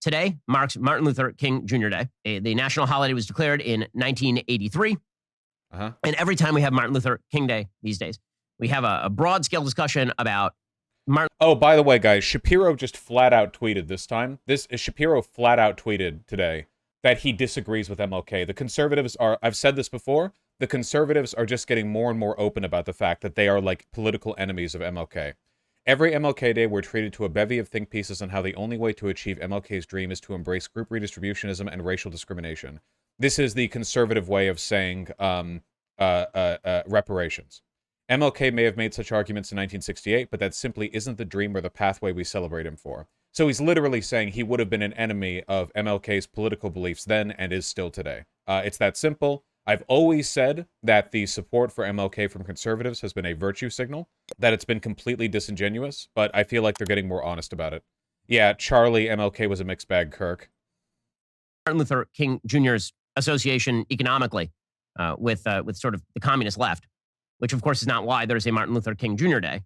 today marks Martin Luther King Jr. Day. The national holiday was declared in 1983. And every time we have Martin Luther King Day these days, we have a broad-scale discussion about Martin. Oh, by the way, guys, Shapiro just flat out tweeted this time. Shapiro flat out tweeted today that he disagrees with MLK. The conservatives are, I've said this before, the conservatives are just getting more and more open about the fact that they are like political enemies of MLK. Every MLK Day, we're treated to a bevy of think pieces on how the only way to achieve MLK's dream is to embrace group redistributionism and racial discrimination. This is the conservative way of saying reparations. MLK may have made such arguments in 1968, but that simply isn't the dream or the pathway we celebrate him for. So he's literally saying he would have been an enemy of MLK's political beliefs then and is still today. It's that simple. I've always said that the support for MLK from conservatives has been a virtue signal, that it's been completely disingenuous, but I feel like they're getting more honest about it. Yeah, Charlie, MLK was a mixed bag, Kirk. Martin Luther King Jr.'s association economically with sort of the communist left, which of course is not why there's a Martin Luther King Jr. Day.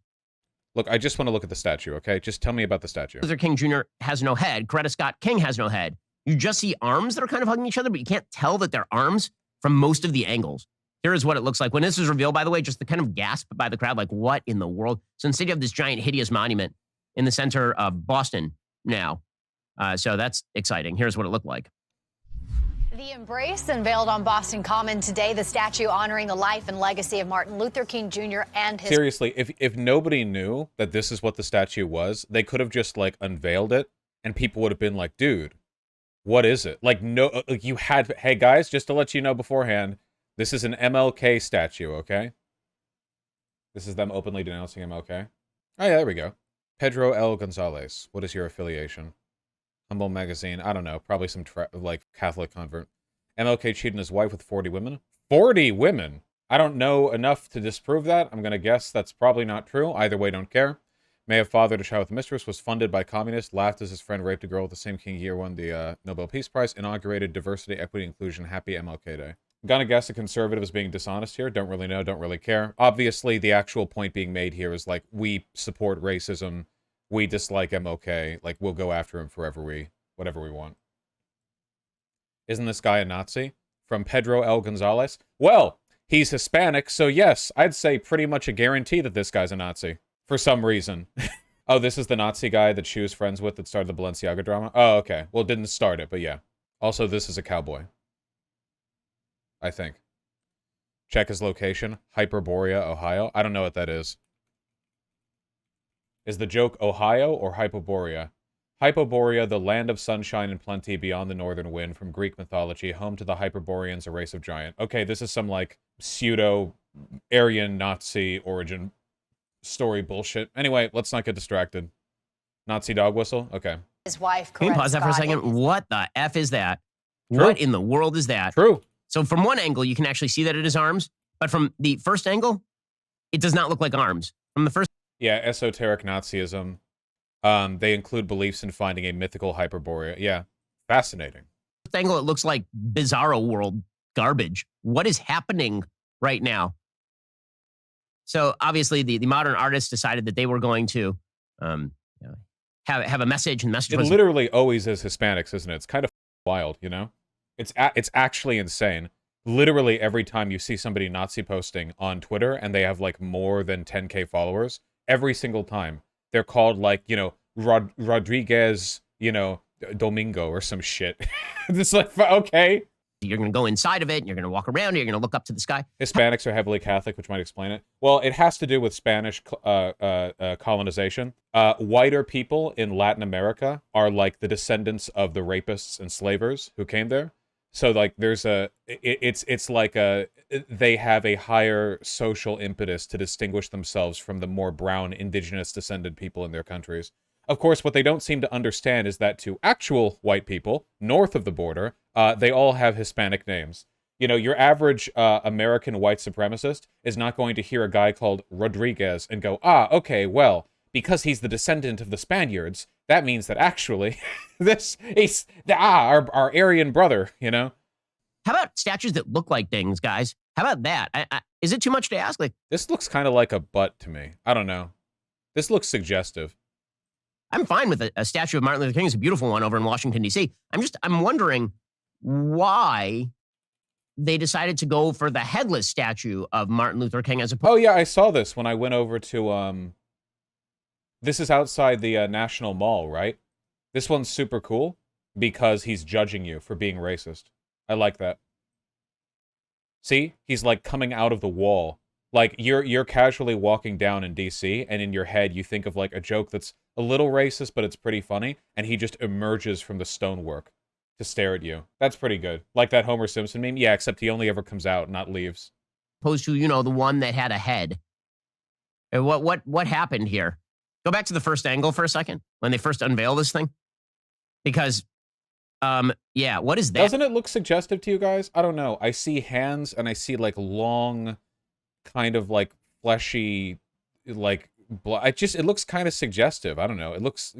Look, I just want to look at the statue, okay? Just tell me about the statue. Luther King Jr. has no head. Coretta Scott King has no head. You just see arms that are kind of hugging each other, but you can't tell that they're arms from most of the angles. Here is what it looks like. When this was revealed, by the way, just the kind of gasp by the crowd, like, what in the world? So instead you have this giant, hideous monument in the center of Boston now. So that's exciting. Here's what it looked like. The embrace unveiled on Boston Common today, the statue honoring the life and legacy of Martin Luther King Jr. and his... Seriously, if nobody knew that this is what the statue was, they could have just, like, unveiled it, and people would have been like, dude, what is it? Like, no, you had... Hey, guys, just to let you know beforehand, this is an MLK statue, okay? This is them openly denouncing MLK. Oh, yeah, there we go. Pedro L. Gonzalez, what is your affiliation? Humble Magazine, I don't know, probably some, like, Catholic convert. MLK cheated on his wife with 40 women? 40 women? I don't know enough to disprove that. I'm gonna guess that's probably not true. Either way, don't care. May have fathered a child with a mistress, was funded by communists, laughed as his friend raped a girl with the same King year, won the Nobel Peace Prize, inaugurated diversity, equity, inclusion, happy MLK Day. I'm gonna guess a conservative is being dishonest here. Don't really know, don't really care. Obviously, the actual point being made here is, like, we support racism, we dislike MLK, like, we'll go after him whatever we want. Isn't this guy a Nazi? From Pedro L. Gonzalez? Well, he's Hispanic, so yes, I'd say pretty much a guarantee that this guy's a Nazi. For some reason. Oh, this is the Nazi guy that she was friends with that started the Balenciaga drama? Oh, okay. Well, didn't start it, but yeah. Also, this is a cowboy. I think. Check his location. Hyperborea, Ohio. I don't know what that is. Is the joke Ohio or Hyperborea? Hyperborea, the land of sunshine and plenty beyond the northern wind from Greek mythology, home to the Hyperboreans, a race of giant. Okay, this is some, like, pseudo-Aryan Nazi origin story bullshit. Anyway, let's not get distracted. Nazi dog whistle? Okay. His wife, Can you pause that for a second? What the F is that? True. What in the world is that? True. So from one angle, you can actually see that it is arms, but from the first angle, it does not look like arms. From the first... Yeah, esoteric Nazism. They include beliefs in finding a mythical Hyperborea. Yeah, fascinating. Angle, it looks like Bizarro World garbage. What is happening right now? So obviously, the modern artists decided that they were going to have a message, and the message was... It literally always is Hispanics, isn't it? It's kind of wild, you know? It's actually insane. Literally every time you see somebody Nazi posting on Twitter and they have, like, more than 10K followers, every single time, they're called, like, you know, Rodriguez, you know, Domingo or some shit. It's like, okay. You're going to go inside of it, and you're going to walk around, and you're going to look up to the sky. Hispanics are heavily Catholic, which might explain it. Well, it has to do with Spanish colonization. Whiter people in Latin America are, like, the descendants of the rapists and slavers who came there. So, like, there's it's like they have a higher social impetus to distinguish themselves from the more brown indigenous descended people in their countries. Of course, what they don't seem to understand is that to actual white people north of the border, they all have Hispanic names. You know, your average American white supremacist is not going to hear a guy called Rodriguez and go, ah, okay, well, because he's the descendant of the Spaniards, that means that actually this is our Aryan brother, you know? How about statues that look like things, guys? How about that? Is it too much to ask? Like, this looks kind of like a butt to me. I don't know. This looks suggestive. I'm fine with a statue of Martin Luther King. It's a beautiful one over in Washington, D.C. I'm wondering why they decided to go for the headless statue of Martin Luther King as opposed. Oh yeah, I saw this when I went over to this is outside the National Mall, right? This one's super cool because he's judging you for being racist. I like that. See? He's like coming out of the wall. Like you're casually walking down in DC and in your head you think of like a joke that's a little racist but it's pretty funny and he just emerges from the stonework to stare at you. That's pretty good. Like that Homer Simpson meme? Yeah, except he only ever comes out, not leaves. Opposed to, you know, the one that had a head. And what happened here? Go back to the first angle for a second when they first unveil this thing. Because yeah, what is that? Doesn't it look suggestive to you guys? I don't know. I see hands and I see like long kind of like fleshy like it looks kind of suggestive. I don't know. It looks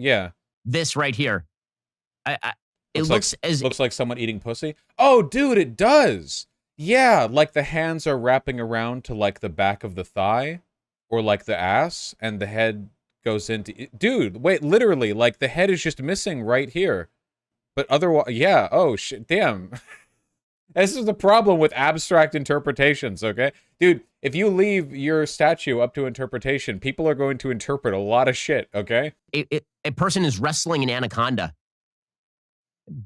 This right here. It looks like someone eating pussy. Oh, dude, it does. Yeah, like the hands are wrapping around to like the back of the thigh or like the ass and the head goes into dude, wait, literally like the head is just missing right here. But otherwise, yeah, oh shit, damn. This is the problem with abstract interpretations, okay? Dude, if you leave your statue up to interpretation, people are going to interpret a lot of shit, okay? A person is wrestling an anaconda.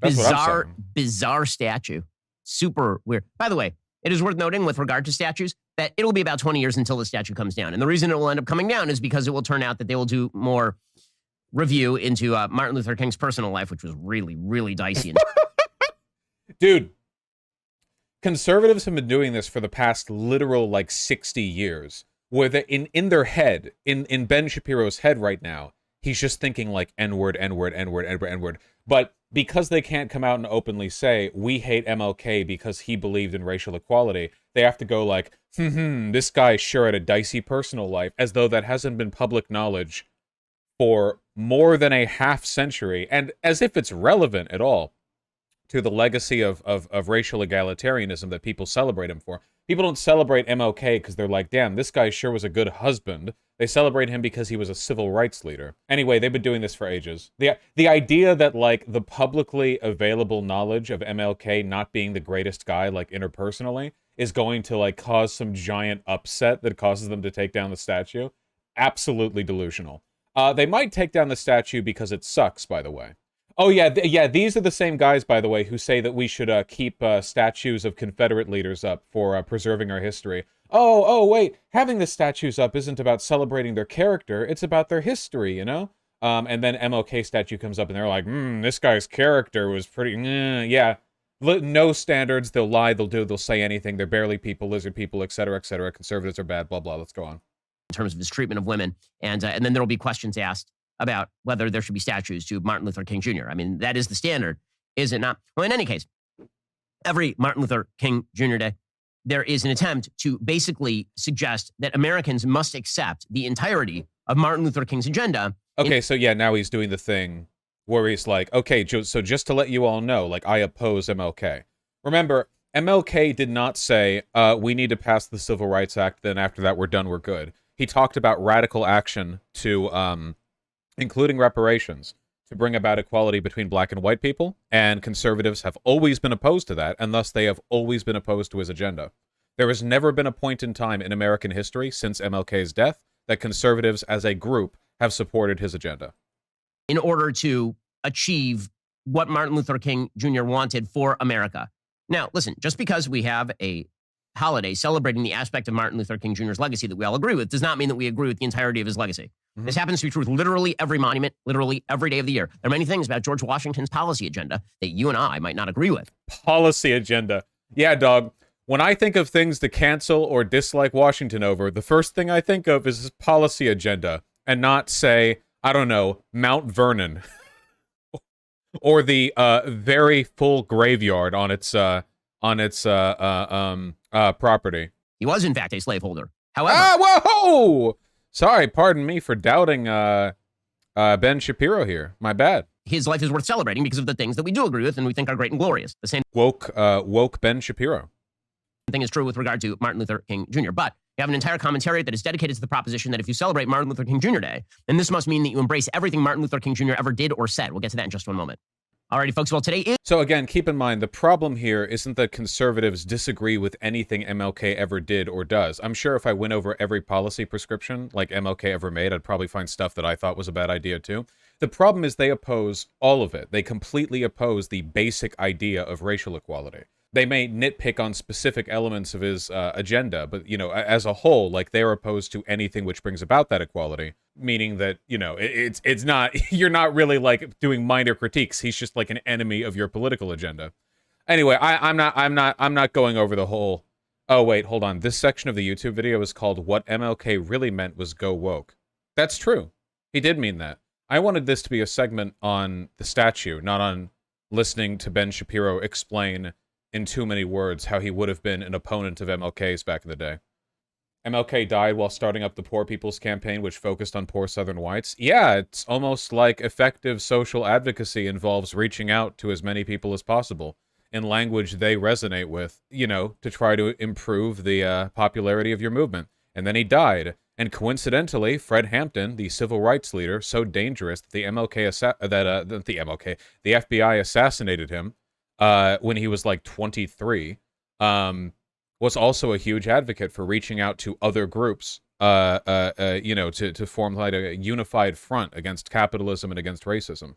That's what I'm saying. Bizarre statue. Super weird. By the way, it is worth noting with regard to statues that it'll be about 20 years until the statue comes down. And the reason it will end up coming down is because it will turn out that they will do more review into Martin Luther King's personal life, which was really, really dicey. Dude, conservatives have been doing this for the past literal like 60 years, where they, in their head, in Ben Shapiro's head right now, he's just thinking like N-word, N-word, N-word, N-word, N-word. But because they can't come out and openly say, we hate MLK because he believed in racial equality, they have to go like, this guy sure had a dicey personal life, as though that hasn't been public knowledge for more than a half century, and as if it's relevant at all to the legacy of racial egalitarianism that people celebrate him for. People don't celebrate MLK because they're like, damn, this guy sure was a good husband. They celebrate him because he was a civil rights leader. Anyway, they've been doing this for ages. The idea that, like, the publicly available knowledge of MLK not being the greatest guy, like, interpersonally, is going to, like, cause some giant upset that causes them to take down the statue, absolutely delusional. They might take down the statue because it sucks, by the way. Oh, yeah, these are the same guys, by the way, who say that we should keep statues of Confederate leaders up for preserving our history. Oh, wait, having the statues up isn't about celebrating their character, it's about their history, you know? And then MLK statue comes up and they're like, this guy's character was pretty, yeah. No standards, they'll lie, they'll say anything, they're barely people, lizard people, etc., etc., conservatives are bad, blah, blah, let's go on. In terms of his treatment of women, and then there will be questions asked about whether there should be statues to Martin Luther King Jr. I mean, that is the standard, is it not? Well, in any case, every Martin Luther King Jr. Day, there is an attempt to basically suggest that Americans must accept the entirety of Martin Luther King's agenda. Okay, so yeah, now he's doing the thing where he's like, okay, so just to let you all know, like, I oppose MLK. Remember, MLK did not say, we need to pass the Civil Rights Act, then after that we're done, we're good. He talked about radical action to, including reparations, to bring about equality between black and white people, and conservatives have always been opposed to that, and thus they have always been opposed to his agenda. There has never been a point in time in American history since MLK's death that conservatives as a group have supported his agenda. In order to achieve what Martin Luther King Jr. wanted for America. Now, listen, just because we have a holiday celebrating the aspect of Martin Luther King Jr.'s legacy that we all agree with does not mean that we agree with the entirety of his legacy. Mm-hmm. This happens to be true with literally every monument, literally every day of the year. There are many things about George Washington's policy agenda that you and I might not agree with. Policy agenda. Yeah, dog. When I think of things to cancel or dislike Washington over, the first thing I think of is his policy agenda, and not, say, I don't know, Mount Vernon. Or the very full graveyard on its property. He was, in fact, a slaveholder. However... whoa! Sorry, pardon me for doubting Ben Shapiro here. My bad. His life is worth celebrating because of the things that we do agree with and we think are great and glorious. The same woke Ben Shapiro. thing is true with regard to Martin Luther King Jr. But you have an entire commentariat that is dedicated to the proposition that if you celebrate Martin Luther King Jr. Day, then this must mean that you embrace everything Martin Luther King Jr. ever did or said. We'll get to that in just one moment. Alrighty, folks. Well, today is... So again, keep in mind, the problem here isn't that conservatives disagree with anything MLK ever did or does. I'm sure if I went over every policy prescription like MLK ever made, I'd probably find stuff that I thought was a bad idea too. The problem is they oppose all of it. They completely oppose the basic idea of racial equality. They may nitpick on specific elements of his agenda, but, you know, as a whole, like, they're opposed to anything which brings about that equality, meaning that, you know, it's not, you're not really, like, doing minor critiques. He's just, like, an enemy of your political agenda. Anyway, I'm not going over the whole, oh, wait, hold on. This section of the YouTube video is called What MLK Really Meant Was Go Woke. That's true. He did mean that. I wanted this to be a segment on the statue, not on listening to Ben Shapiro explain in too many words how he would have been an opponent of MLK's back in the day. MLK died while starting up the Poor People's Campaign, which focused on poor Southern whites. Yeah, it's almost like effective social advocacy involves reaching out to as many people as possible in language they resonate with, you know, to try to improve the popularity of your movement. And then he died. And coincidentally, Fred Hampton, the civil rights leader, so dangerous that the FBI assassinated him when he was like 23, was also a huge advocate for reaching out to other groups, you know, to form like a unified front against capitalism and against racism.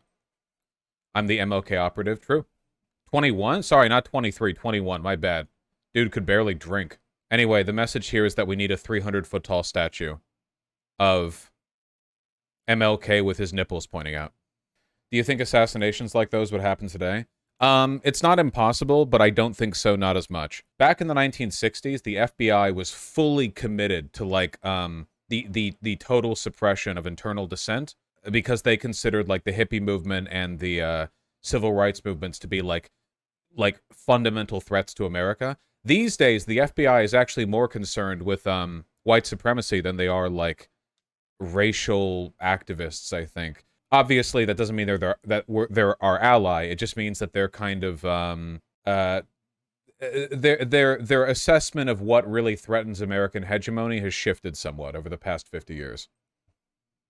I'm the MLK operative, true. 21? Sorry, not 23, 21, my bad. Dude could barely drink. Anyway, the message here is that we need a 300-foot tall statue of MLK with his nipples pointing out. Do you think assassinations like those would happen today? It's not impossible, but I don't think so, not as much. Back in the 1960s, the FBI was fully committed to, like, the total suppression of internal dissent, because they considered, like, the hippie movement and the civil rights movements to be, like fundamental threats to America. These days, the FBI is actually more concerned with, white supremacy than they are, like, racial activists, I think. Obviously, that doesn't mean they're our ally. It just means that they're kind of their assessment of what really threatens American hegemony has shifted somewhat over the past 50 years.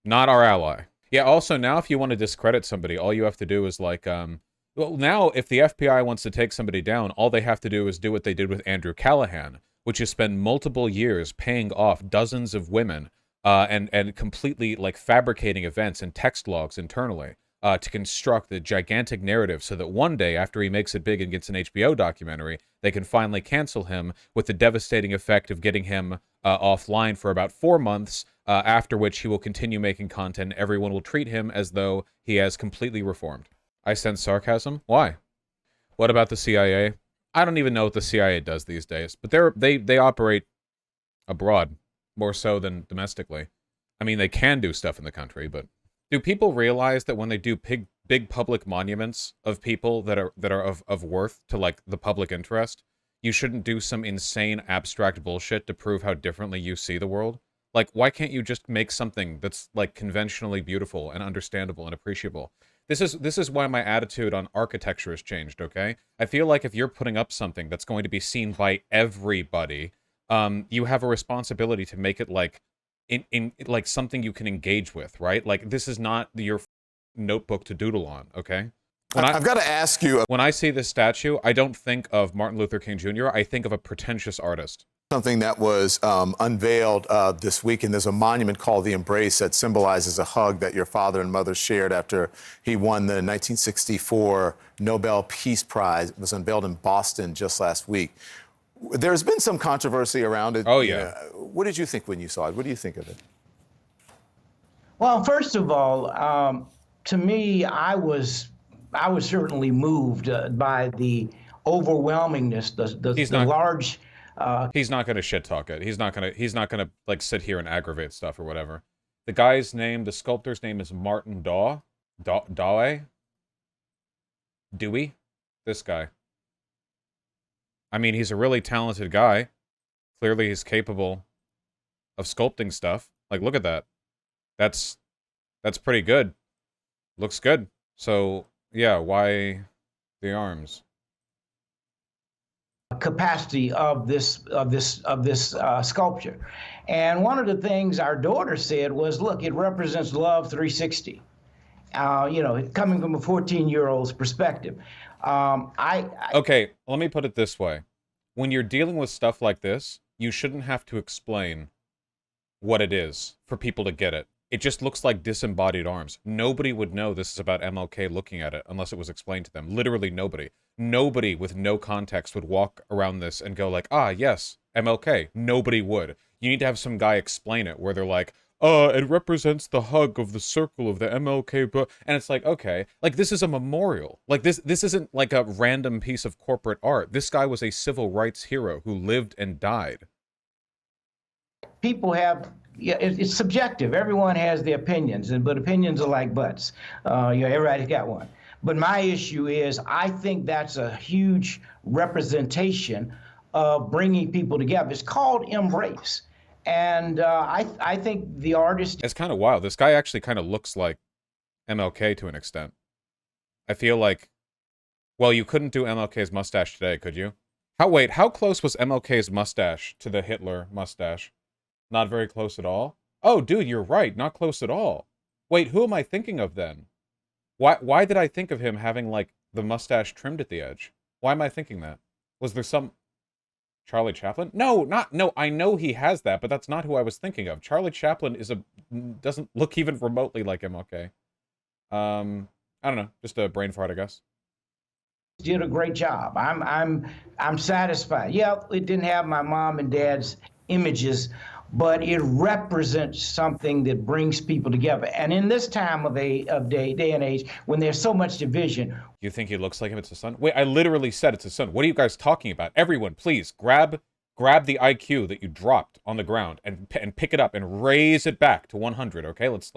Not our ally. Yeah. Also, now if you want to discredit somebody, all you have to do is like well, now if the FBI wants to take somebody down, all they have to do is do what they did with Andrew Callahan, which is spend multiple years paying off dozens of women. And completely, like, fabricating events and text logs internally to construct the gigantic narrative so that one day, after he makes it big and gets an HBO documentary, they can finally cancel him, with the devastating effect of getting him offline for about 4 months, after which he will continue making content. Everyone will treat him as though he has completely reformed. I sense sarcasm? Why? What about the CIA? I don't even know what the CIA does these days, but they operate abroad. More so than domestically. I mean, they can do stuff in the country, but do people realize that when they do big public monuments of people that are of worth to, like, the public interest, you shouldn't do some insane abstract bullshit to prove how differently you see the world? Like, why can't you just make something that's, like, conventionally beautiful and understandable and appreciable? This is why my attitude on architecture has changed, okay? I feel like if you're putting up something that's going to be seen by everybody, you have a responsibility to make it like in like something you can engage with, right? Like, this is not your notebook to doodle on, okay? I've got to ask you. When I see this statue, I don't think of Martin Luther King Jr. I think of a pretentious artist. Something that was unveiled this week, and there's a monument called the Embrace that symbolizes a hug that your father and mother shared after he won the 1964 Nobel Peace Prize. It was unveiled in Boston just last week. There's been some controversy around it. Oh, yeah. What did you think when you saw it? What do you think of it? Well, first of all, to me, I was certainly moved by the overwhelmingness, the large. He's not going to shit talk it. He's not going to like sit here and aggravate stuff or whatever. The guy's name, the sculptor's name is Martin Dewey. This guy. I mean, he's a really talented guy. Clearly, he's capable of sculpting stuff. Like, look at that. That's pretty good. Looks good. So, yeah, why the arms? capacity of this sculpture. And one of the things our daughter said was, look, it represents love 360. Coming from a 14-year-old's perspective. Okay, let me put it this way. When you're dealing with stuff like this, you shouldn't have to explain what it is for people to get it. It just looks like disembodied arms. Nobody would know this is about MLK looking at it unless it was explained to them. Literally nobody. Nobody with no context would walk around this and go like, ah, yes, MLK. Nobody would. You need to have some guy explain it where they're like, it represents the hug of the circle of the MLK book. And it's like, okay, like this is a memorial. Like this isn't like a random piece of corporate art. This guy was a civil rights hero who lived and died. People have, it's subjective. Everyone has their opinions, but opinions are like butts. Everybody's got one. But my issue is, I think that's a huge representation of bringing people together. It's called embrace. And I think the artist... It's kind of wild. This guy actually kind of looks like MLK to an extent. I feel like... Well, you couldn't do MLK's mustache today, could you? How close was MLK's mustache to the Hitler mustache? Not very close at all? Oh, dude, you're right. Not close at all. Wait, who am I thinking of then? Why did I think of him having, like, the mustache trimmed at the edge? Why am I thinking that? Was there some... Charlie Chaplin? No, I know he has that, but that's not who I was thinking of. Charlie Chaplin doesn't look even remotely like MLK. I don't know, just a brain fart, I guess. Did a great job. I'm satisfied. Yeah, it didn't have my mom and dad's images, but it represents something that brings people together. And in this time of day and age, when there's so much division. You think he looks like him? It's his son? Wait, I literally said it's his son. What are you guys talking about? Everyone, please, grab the IQ that you dropped on the ground and pick it up and raise it back to 100, okay? Let's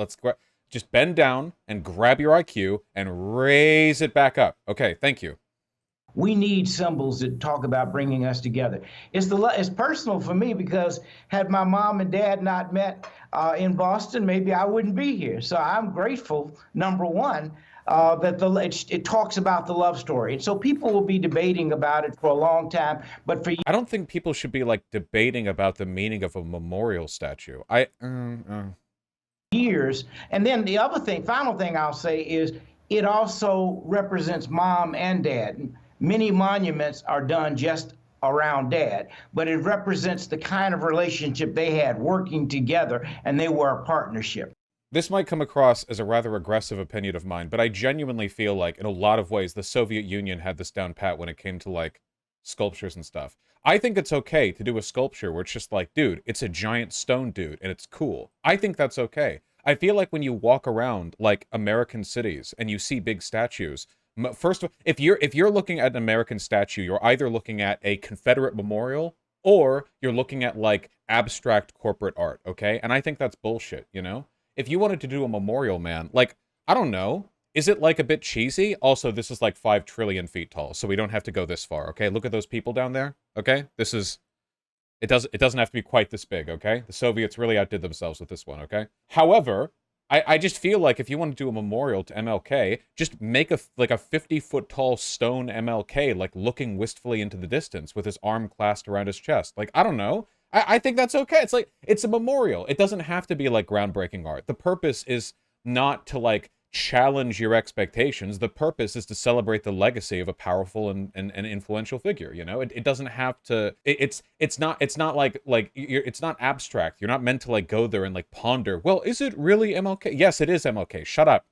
just bend down and grab your IQ and raise it back up. Okay, thank you. We need symbols that talk about bringing us together. It's personal for me because had my mom and dad not met in Boston, maybe I wouldn't be here. So I'm grateful, number one, that it talks about the love story. And so people will be debating about it for a long time. But for I don't think people should be like debating about the meaning of a memorial statue. Years. And then the other thing, final thing I'll say is it also represents mom and dad. Many monuments are done just around dad, but it represents the kind of relationship they had working together, and they were a partnership. This might come across as a rather aggressive opinion of mine, but I genuinely feel like, in a lot of ways, the Soviet Union had this down pat when it came to, like, sculptures and stuff. I think it's okay to do a sculpture where it's just like, dude, it's a giant stone dude, and it's cool. I think that's okay. I feel like when you walk around, like, American cities, and you see big statues, first, if you're looking at an American statue, you're either looking at a Confederate memorial or you're looking at like abstract corporate art, okay? And I think that's bullshit, you know? If you wanted to do a memorial, man, like, I don't know, is it like a bit cheesy? Also, this is like 5 trillion feet tall, so we don't have to go this far, okay? Look at those people down there, okay? It doesn't have to be quite this big, okay? The Soviets really outdid themselves with this one, okay? However, I just feel like if you want to do a memorial to MLK, just make a 50-foot tall stone MLK, like looking wistfully into the distance with his arm clasped around his chest. Like, I don't know. I think that's okay. It's like, it's a memorial. It doesn't have to be like groundbreaking art. The purpose is not to like challenge your expectations. The purpose is to celebrate the legacy of a powerful and influential figure, you know? It doesn't have to, it's not it's not abstract. You're not meant to like go there and like ponder, well, is it really MLK? Yes, it is MLK. Shut up.